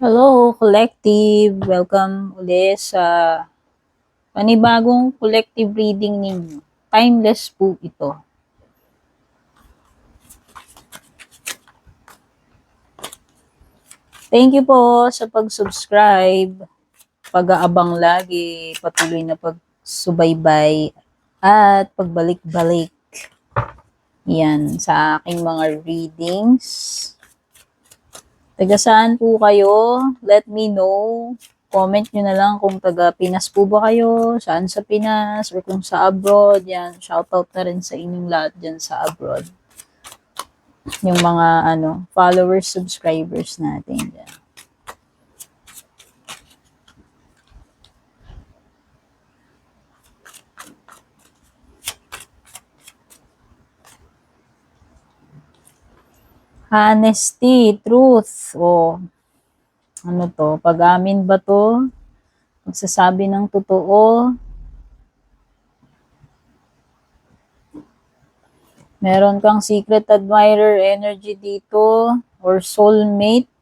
Hello, collective! Welcome ulit sa panibagong collective reading ninyo. Timeless po ito. Thank you po sa pag-subscribe, pag-aabang lagi, patuloy na pagsubaybay, at pagbalik-balik. Yan, sa aking mga readings. Taga saan po kayo? Let me know. Comment nyo na lang kung taga Pinas po ba kayo, saan sa Pinas, or kung sa abroad. Yan, shoutout na rin sa inyong lahat dyan sa abroad. Yung mga followers, subscribers natin dyan. Honesty, truth, o ano to, pag-amin ba to? Magsasabi ng totoo? Meron kang secret admirer energy dito, or soulmate.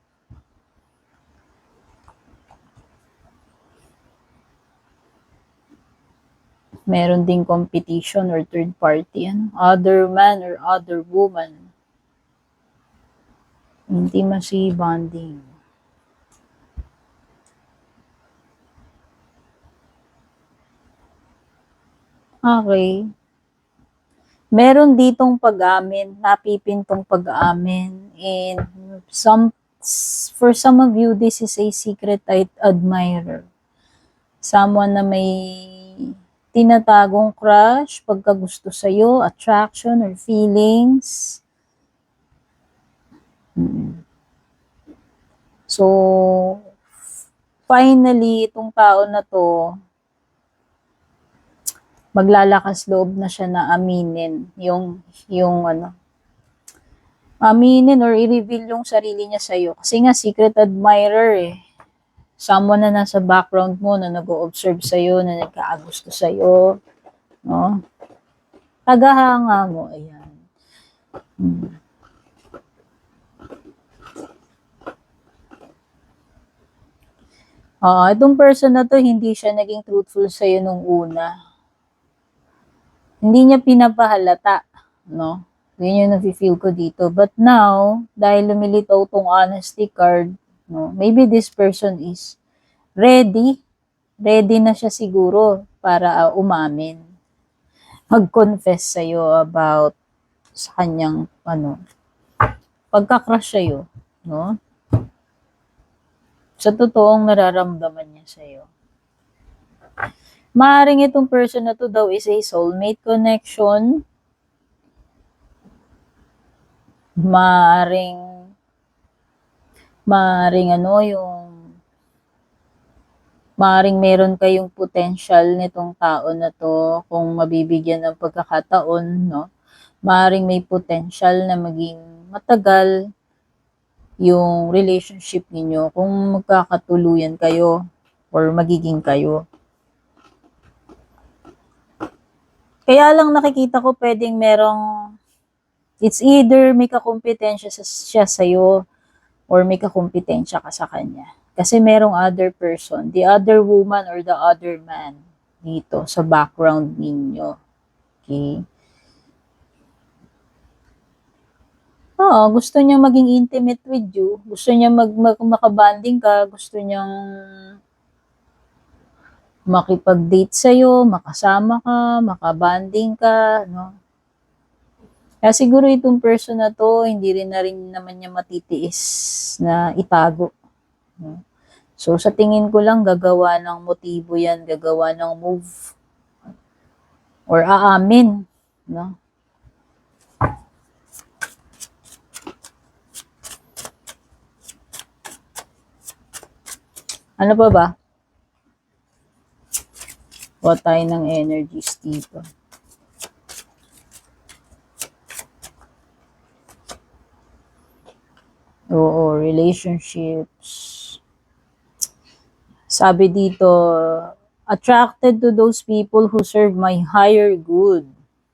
Meron ding competition or third party, other man or other woman. Intimacy, bonding. Okay. Meron ditong pag-amin, napipintong pag-amin, and for some of you, this is a secret admirer. Someone na may tinatagong crush, pagkagusto sa'yo, attraction or feelings. So, finally, itong tao na to, maglalakas loob na siya na aminin aminin or i-reveal yung sarili niya sa'yo. Kasi nga, secret admirer eh. Someone na nasa background mo, na nag-o-observe sa'yo, na nagkaagusto sa'yo. No? Tagahanga mo, ayan. Itong person na to, hindi siya naging truthful sa'yo nung una. Hindi niya pinapahalata, no? Yun yung nafe-feel ko dito. But now, dahil lumilitaw tong honesty card, no, maybe this person is ready. Ready na siya siguro para umamin. Mag-confess sa'yo about sa kanyang, pagka-crush sa'yo, no? Sa totoong nararamdaman niya sa'yo. Maaaring itong person na to daw is a soulmate connection. Maaaring meron kayong potential nitong tao na to kung mabibigyan ng pagkakataon, no? Maaaring may potential na maging matagal yung relationship ninyo kung magkakatuluyan kayo or magiging kayo. Kaya lang nakikita ko pwedeng it's either may kakompetensya siya sa'yo or may kakompetensya ka sa kanya. Kasi merong other person, the other woman or the other man dito sa background ninyo. Okay? Gusto niya maging intimate with you. Gusto niya makabanding ka. Gusto niyang makipag-date sa'yo, makasama ka, makabanding ka, no? Kaya siguro itong person na to, hindi rin naman niya matitiis na itago. No? So, sa tingin ko lang, gagawa ng motibo yan, gagawa ng move, or aamin, no? Ano pa ba? O tayo ng energies dito. Oo, relationships. Sabi dito, attracted to those people who serve my higher good.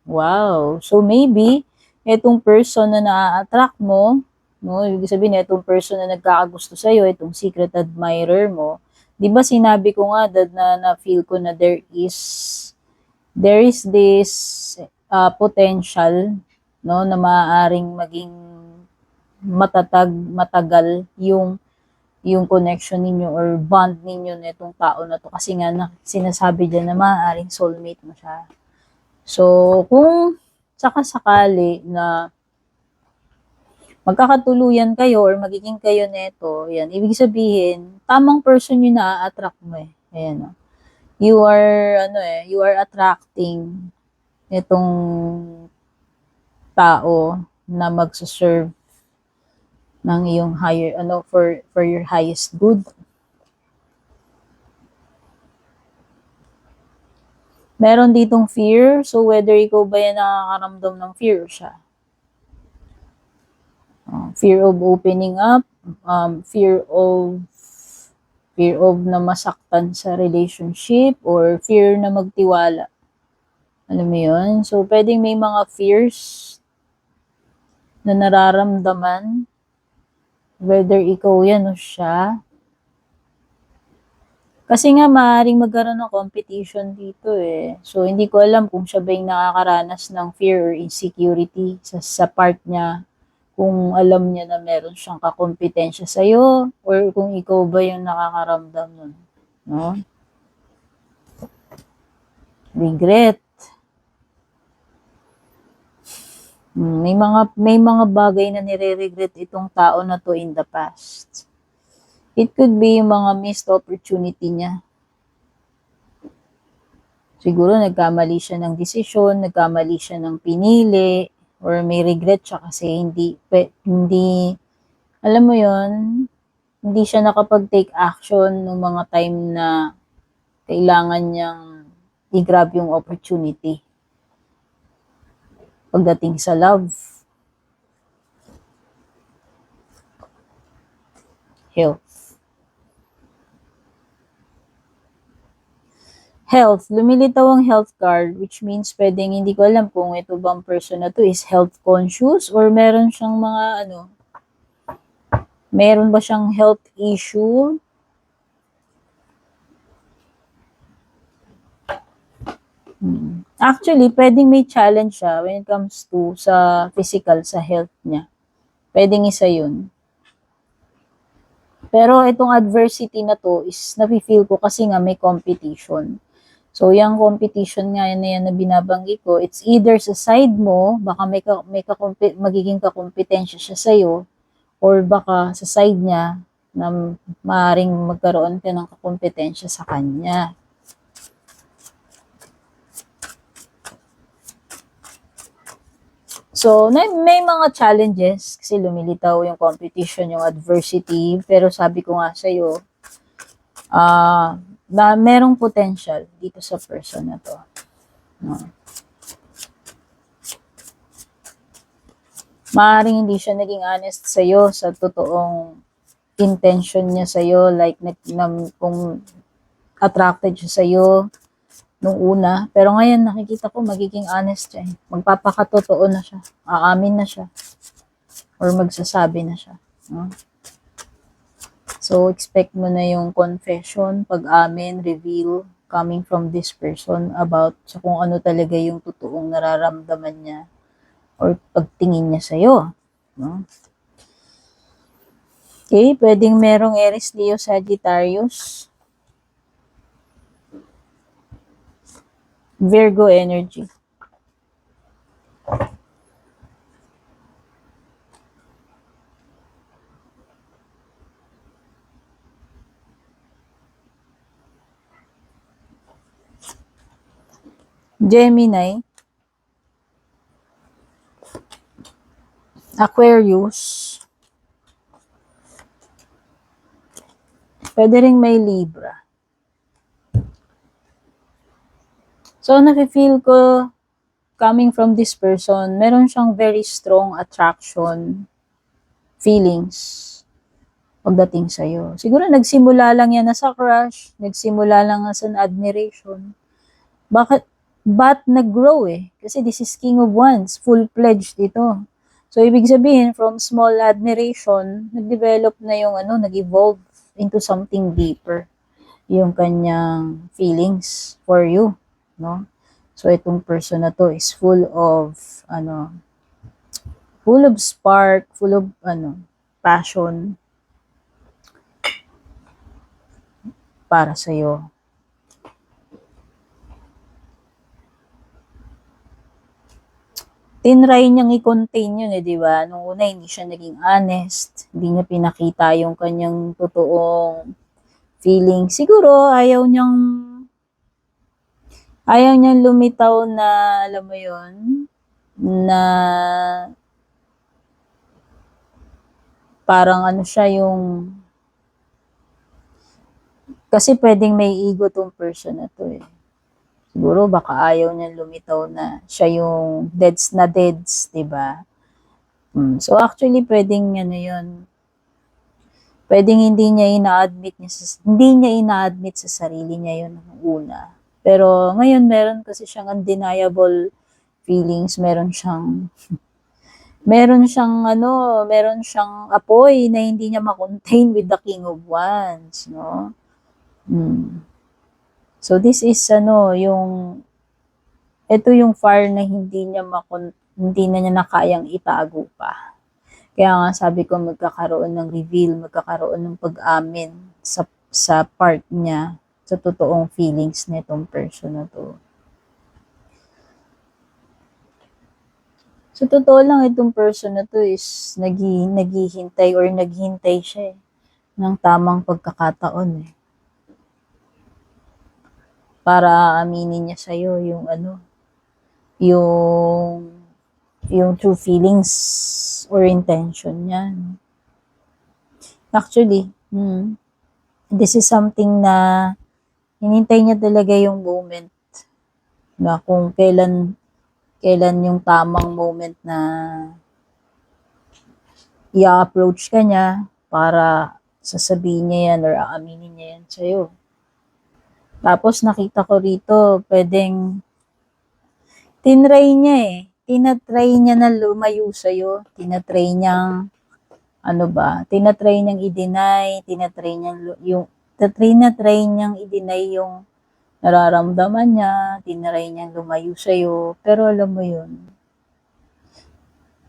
Wow. So maybe, itong person na na-attract mo, no? Ibig sabihin, itong person na nagkakagusto sa'yo, itong secret admirer mo, di ba sinabi ko nga that na-feel ko na there is this potential, no, na maaaring maging matagal yung connection ninyo or bond ninyo na itong tao na to kasi nga sinasabi dyan na maaaring soulmate mo siya. So, kung sakasakali na magkakatuluyan kayo or magiging kayo neto, yan, ibig sabihin, tamang person yung na-attract mo eh. Ayan, no? You are attracting itong tao na magsaserve ng iyong higher, for your highest good. Meron ditong fear, so whether ikaw ba yan nakakaramdam ng fear o siya. Fear of opening up, fear of na masaktan sa relationship, or fear na magtiwala. Alam mo yun? So, pwedeng may mga fears na nararamdaman, whether ikaw yan o siya. Kasi nga, maaaring magkaroon ng competition dito eh. So, hindi ko alam kung siya ba yung nakakaranas ng fear or insecurity sa part niya. Kung alam niya na meron siyang kakompetensya sa'yo, or kung ikaw ba yung nakakaramdam nun. No? Regret. May mga bagay na nire-regret itong tao na to in the past. It could be yung mga missed opportunity niya. Siguro nagkamali siya ng desisyon, nagkamali siya ng pinili, or may regret siya kasi hindi, alam mo yon, hindi siya nakapag-take action ng mga time na kailangan niyang i-grab yung opportunity. Pagdating sa love, health, lumilitaw ang health card, which means pwedeng, hindi ko alam kung ito bang person na to is health conscious or meron siyang mga meron ba siyang health issue? Actually, pwedeng may challenge siya when it comes to sa physical, sa health niya. Pwedeng isa yun. Pero itong adversity na to is nafe-feel ko kasi nga may competition. So, yung competition nga na yan na binabanggit ko, it's either sa side mo, baka magiging kakompetensya siya sa'yo, or baka sa side niya, na maaaring magkaroon ka ng kakompetensya sa kanya. So, may mga challenges, kasi lumilitaw yung competition, yung adversity, pero sabi ko nga sa'yo, na merong potential dito sa person na to. No? Maaaring hindi siya naging honest sa'yo sa totoong intention niya sa'yo, like kung attracted siya sa'yo nung una, pero ngayon nakikita ko magiging honest siya. Magpapakatotoo na siya, aamin na siya, or magsasabi na siya. No? So, expect mo na yung confession, pag-amin, reveal, coming from this person about sa kung ano talaga yung totoong nararamdaman niya or pagtingin niya sa'yo. No? Okay, pwedeng merong Aries, Leo, Sagittarius, Virgo energy. Gemini, Aquarius, pwede rin may Libra. So, nafe-feel ko, coming from this person, meron siyang very strong attraction, feelings, pagdating sa'yo. Siguro nagsimula lang yan na sa crush, nagsimula lang as an admiration. But nag-grow eh. Kasi this is King of Wands, full-fledged ito. So, ibig sabihin, from small admiration, nag-develop na yung nag-evolve into something deeper yung kanyang feelings for you, no? So, itong person na to is full of spark, full of, passion para sa'yo. Tinry niyang i-contain yun di ba? Nung una, hindi siya naging honest. Hindi niya pinakita yung kanyang totoong feeling. Siguro, ayaw niyang lumitaw na, alam mo yun, na parang siya yung, kasi pwedeng may ego tong person na to Siguro baka ayaw niya lumitaw na siya yung deads na deads, 'di ba? So actually pwedeng yun. Pwedeng hindi niya ina-admit sa sarili niya yun nung una. Pero ngayon meron kasi siyang undeniable feelings, meron siyang apoy na hindi niya ma-contain with the King of Wands, no? So this is ito yung fire na hindi na niya kayang itago pa. Kaya nga sabi ko magkakaroon ng reveal, magkakaroon ng pag-amin sa part niya, sa totoong feelings nitong person na to. So totoo lang itong person na to is naghihintay siya ng tamang pagkakataon para aminin niya sa'yo yung true feelings or intention niya. Actually, this is something na hinintay niya talaga yung moment na kung kailan yung tamang moment na i-approach ka niya para sasabihin niya yan or aaminin niya yan sa'yo. Tapos nakita ko rito, pwedeng tinatry niya na lumayo sa'yo, tinatry niyang i-deny, tinatry niyang i-deny yung nararamdaman niya, tinatry niyang lumayo sa'yo, pero alam mo yun,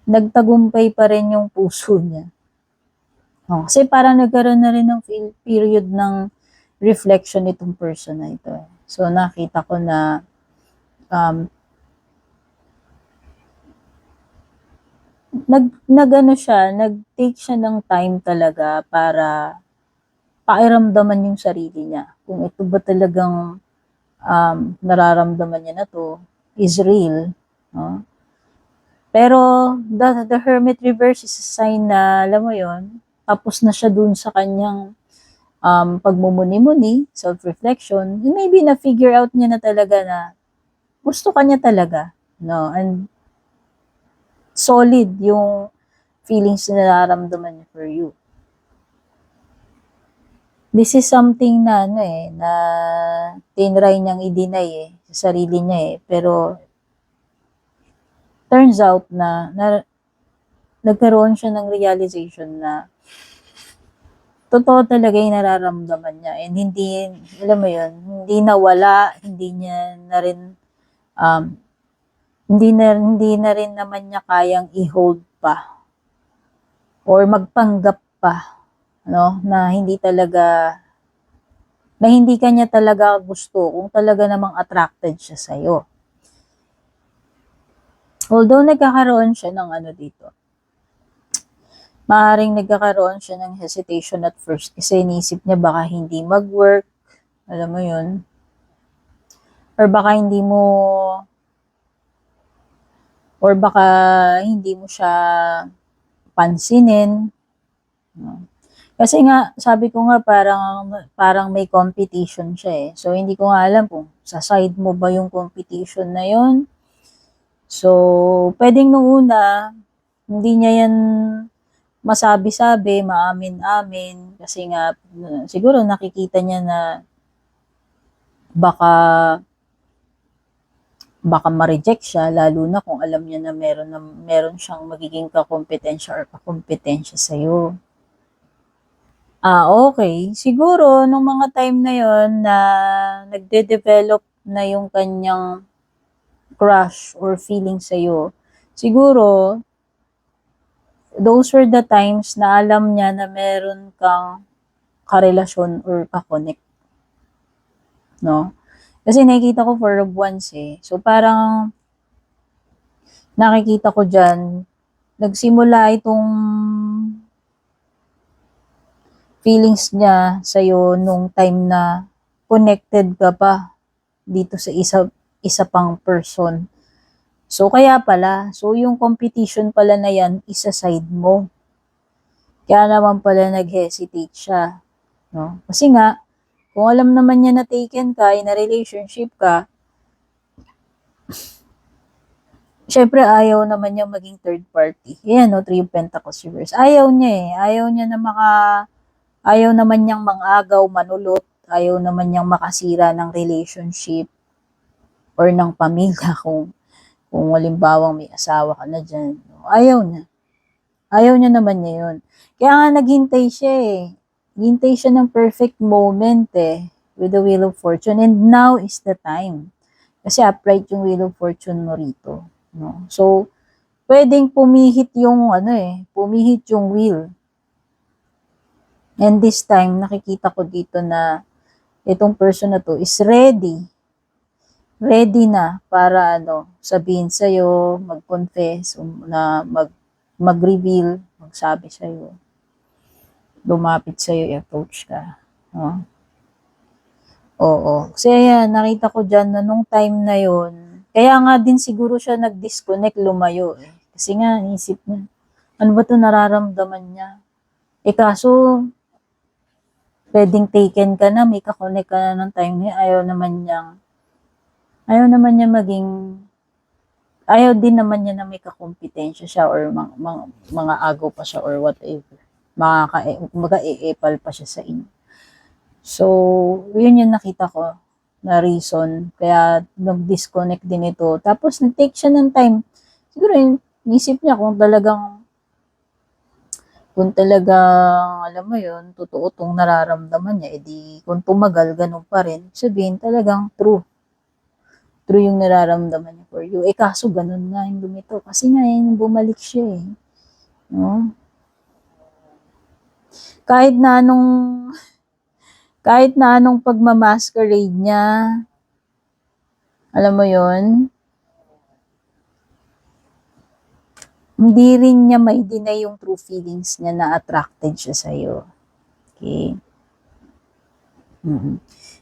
nagtagumpay pa rin yung puso niya. Kasi parang nagkaroon na rin ng period ng reflection itong person na ito. So, nakita ko na nag-take siya ng time talaga para pakiramdaman yung sarili niya. Kung ito ba talagang nararamdaman niya na to is real. No? Pero the Hermit reverse is a sign na, alam mo yon, tapos na siya dun sa kanyang pagmumuni-muni, self-reflection, maybe na-figure out niya na talaga na gusto ka niya talaga. No? And solid yung feelings na nararamdaman niya for you. This is something na na tinry niyang i-deny sa sarili niya pero turns out na nagkaroon siya ng realization na totoo talaga yung nararamdaman niya and hindi, alam mo yun, hindi nawala, hindi na rin naman niya kayang i-hold pa or magpanggap pa, no, na hindi kanya talaga gusto kung talaga namang attracted siya sa'yo. Although nagkakaroon siya ng dito, maaaring nagkakaroon siya ng hesitation at first kasi inisip niya baka hindi mag-work, alam mo yun, or baka hindi mo siya pansinin. Kasi nga, sabi ko nga parang may competition siya So, hindi ko nga alam kung sa side mo ba yung competition na yun. So, pwedeng nung una, hindi niya yan masabi-sabi, maamin-amin, kasi nga, siguro nakikita niya na baka baka ma-reject siya, lalo na kung alam niya na meron siyang magiging kakompetensya or kakompetensya sa'yo. Okay. Siguro, nung mga time na yon na nagde-develop na yung kanyang crush or feeling sa'yo, siguro, those were the times na alam niya na meron kang karelasyon or kakonect. No? Kasi nakikita ko for of once eh. So, parang nakikita ko dyan, nagsimula itong feelings niya sa'yo nung time na connected ka pa dito sa isa pang person. So, kaya pala, so yung competition pala na yan, isa side mo. Kaya naman pala nag-hesitate siya. No? Kasi nga, kung alam naman niya na taken ka, in a relationship ka, syempre ayaw naman niya maging third party. Yan, no, Three of Pentacles reverse. Ayaw niya eh. Ayaw naman niyang mangagaw, manulot. Ayaw naman niyang makasira ng relationship or ng pamilya kung halimbawang may asawa ka na dyan. Ayaw niya. Ayaw niya naman niya yun. Kaya nga naghintay siya eh. Naghintay siya ng perfect moment eh. With the Wheel of Fortune. And now is the time. Kasi upright yung Wheel of Fortune mo rito. No? So, pwedeng pumihit yung pumihit yung wheel. And this time, nakikita ko dito na itong person na to is ready. Ready na para sabihin sa'yo, mag-confess, na mag-reveal, magsabi sa'yo. Lumapit sa'yo, i-approach ka. No? Oo. Kasi ayan, nakita ko dyan na nung time na yon, kaya nga din siguro siya nag-disconnect, lumayo eh. Kasi nga, isip niya, ano ba ito nararamdaman niya? Kaso, pwedeng taken ka na, may kakonect ka na ng time niya, ayaw naman niya ayaw din naman niya na may kakompetensya siya or mga agaw pa siya or whatever. Mag-e-epal pa siya sa inyo. So, yun yung nakita ko na reason. Kaya, nag-disconnect din ito. Tapos, nag-take siya ng time. Siguro, isip niya kung talagang, alam mo yun, totoo itong nararamdaman niya, edi, kung tumagal, ganun pa rin, sabihin talagang true. True yung nararamdaman niya for you. Kaso ganun nga yung lumito. Kasi nga, bumalik siya eh. No? Kahit na anong pagmamasquerade niya, alam mo yon, hindi rin niya may-deny yung true feelings niya na attracted siya sa'yo. Okay?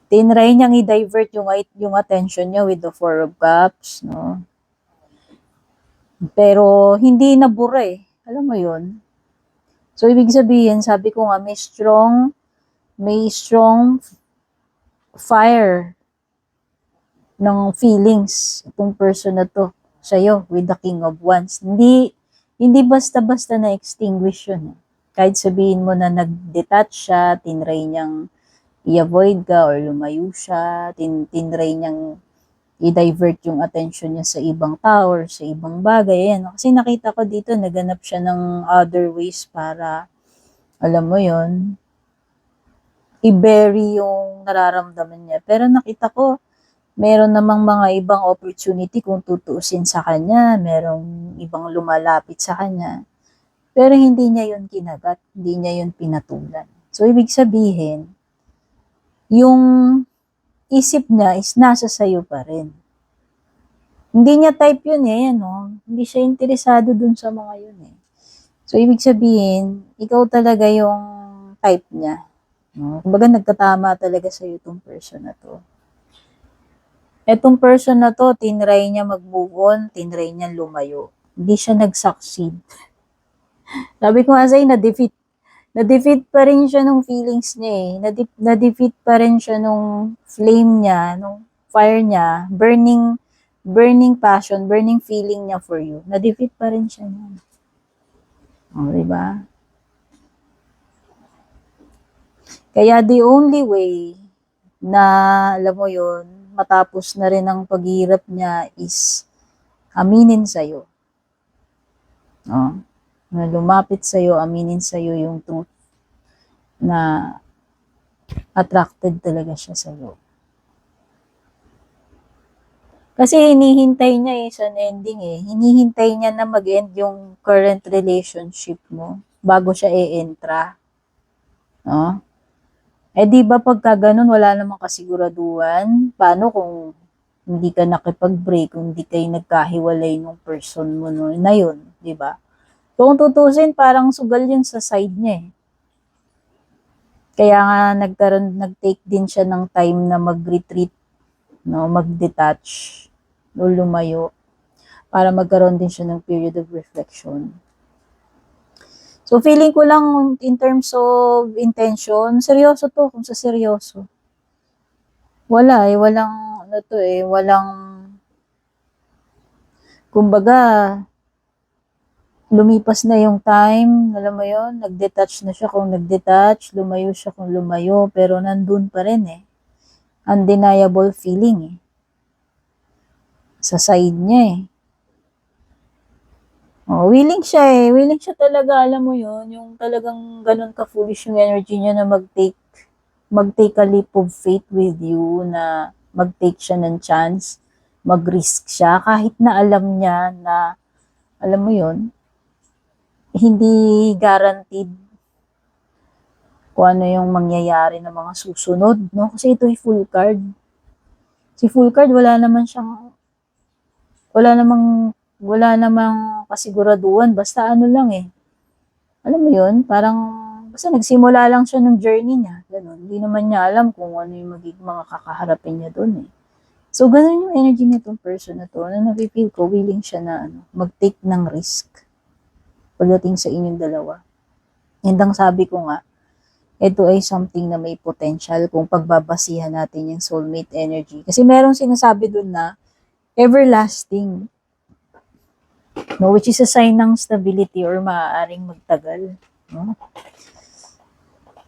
Tinry niyang i-divert yung attention niya with the Four of Cups, no? Pero hindi nabura eh. Alam mo yun? So, ibig sabihin, sabi ko nga, may strong fire ng feelings itong person na to sa'yo with the King of Wands. Hindi basta-basta na-extinguish yun. Kahit sabihin mo na nag-detach siya, tinry niyang i-avoid ka or lumayo siya, tinry niyang i-divert yung attention niya sa ibang tao or sa ibang bagay. Ayan. Kasi nakita ko dito, naganap siya ng other ways para, alam mo yon, i-bury yung nararamdaman niya. Pero nakita ko, meron namang mga ibang opportunity kung tutuusin sa kanya, merong ibang lumalapit sa kanya. Pero hindi niya yun kinagat, hindi niya yun pinatulan. So, ibig sabihin, yung isip niya is nasa sayo pa rin. Hindi niya type yun eh, Hindi siya interesado dun sa mga yun eh. So, ibig sabihin, ikaw talaga yung type niya. No? Kumbaga, nagtatama talaga sa'yo itong person na to. Etong person na to, tinry niya mag-move on, tinry niya lumayo. Hindi siya nag-succeed. Sabi ko nga sa'yo, na-defeat pa rin siya nung feelings niya eh. Na-defeat pa rin siya nung flame niya, nung fire niya, burning passion, burning feeling niya for you. Na-defeat pa rin siya niya. O, diba? Kaya the only way na, alam mo yun, matapos na rin ang paghihirap niya is aminin sa'yo. No? Na lumapit sa'yo, aminin sa'yo yung truth na attracted talaga siya sa'yo. Kasi hinihintay niya sa ending Hinihintay niya na mag-end yung current relationship mo bago siya e-entra. No? Di ba pagka ganun, wala namang kasiguraduhan? Paano kung hindi ka nakipag-break, kung hindi kayo nagkahiwalay ng person mo na yun, di ba? So, kung tutusin, parang sugal yun sa side niya Kaya nga nag-take din siya ng time na mag-retreat, no, mag-detach, o lumayo, para magkaroon din siya ng period of reflection. So, feeling ko lang in terms of intention, seryoso to, kung sa seryoso. Walang, kumbaga, lumipas na yung time, alam mo yun, nag-detach na siya kung nag-detach, lumayo siya kung lumayo, pero nandun pa rin undeniable feeling sa side niya willing siya talaga, alam mo yun, yung talagang ganun ka-foolish yung energy niya na mag-take a leap of faith with you, na mag-take siya ng chance, mag-risk siya, kahit na alam niya na, alam mo yun, hindi guaranteed kung ano yung mangyayari ng mga susunod, no? Kasi ito ay full card. Si full card, wala namang kasiguraduhan, basta ano lang Alam mo yun, parang, basta nagsimula lang siya ng journey niya, ganun. Hindi naman niya alam kung ano yung magiging mga kakaharapin niya doon So, ganun yung energy nitong person na to, na napipil ko, willing siya na mag-take ng risk pagdating sa inyong dalawa. And ang sabi ko nga, ito ay something na may potential kung pagbabasihan natin yung soulmate energy. Kasi merong sinasabi dun na everlasting, no, which is a sign ng stability or maaaring magtagal. No?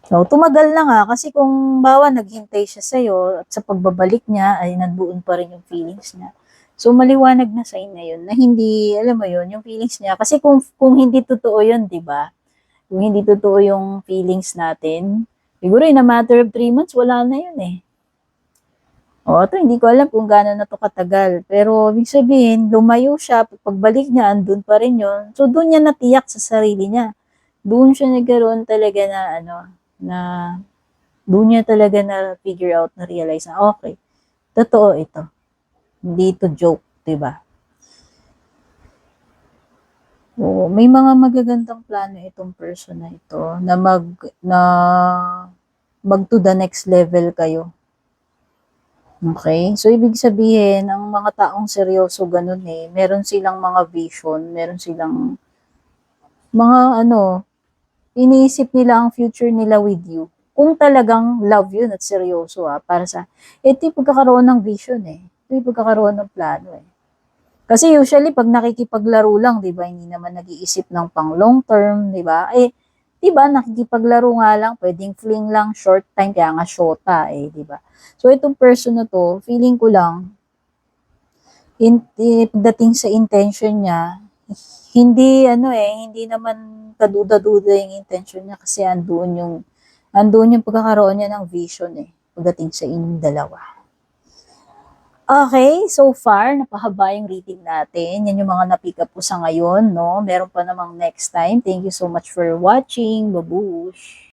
So, tumagal na nga kasi kung bawa naghintay siya sa'yo at sa pagbabalik niya ay nandoon pa rin yung feelings niya. So, maliwanag na sign na yun na hindi, alam mo yun, yung feelings niya. Kasi kung hindi totoo yun, di ba? Kung hindi totoo yung feelings natin, siguro in a matter of 3 months, wala na yun ito, hindi ko alam kung gaano na to katagal. Pero, ibig sabihin, lumayo siya, pagbalik niya, andun pa rin yun. So, doon niya natiyak sa sarili niya. Doon siya nagkaroon talaga doon niya talaga na figure out, na realize na, okay, totoo ito. Hindi ito joke, diba? May mga magagandang plano itong person na ito na mag to the next level kayo. Okay? So, ibig sabihin, ang mga taong seryoso ganun meron silang mga vision, meron silang mga iniisip nila ang future nila with you. Kung talagang love yun at seryoso para sa, ito yung pagkakaroon ng vision Ito yung pagkakaroon ng plano Kasi usually, pag nakikipaglaro lang, di ba, hindi naman nag-iisip ng pang long term, di ba? Di ba, nakikipaglaro nga lang, pwedeng fling lang, short time, kaya nga shota di ba? So, itong person na to, feeling ko lang, pagdating sa intention niya, hindi naman kaduda-duda yung intention niya kasi andoon yung pagkakaroon niya ng vision pagdating sa inyong dalawa. Okay, so far, napahaba yung reading natin. Yan yung mga na-pick up ko sa ngayon, no? Meron pa namang next time. Thank you so much for watching. Babush!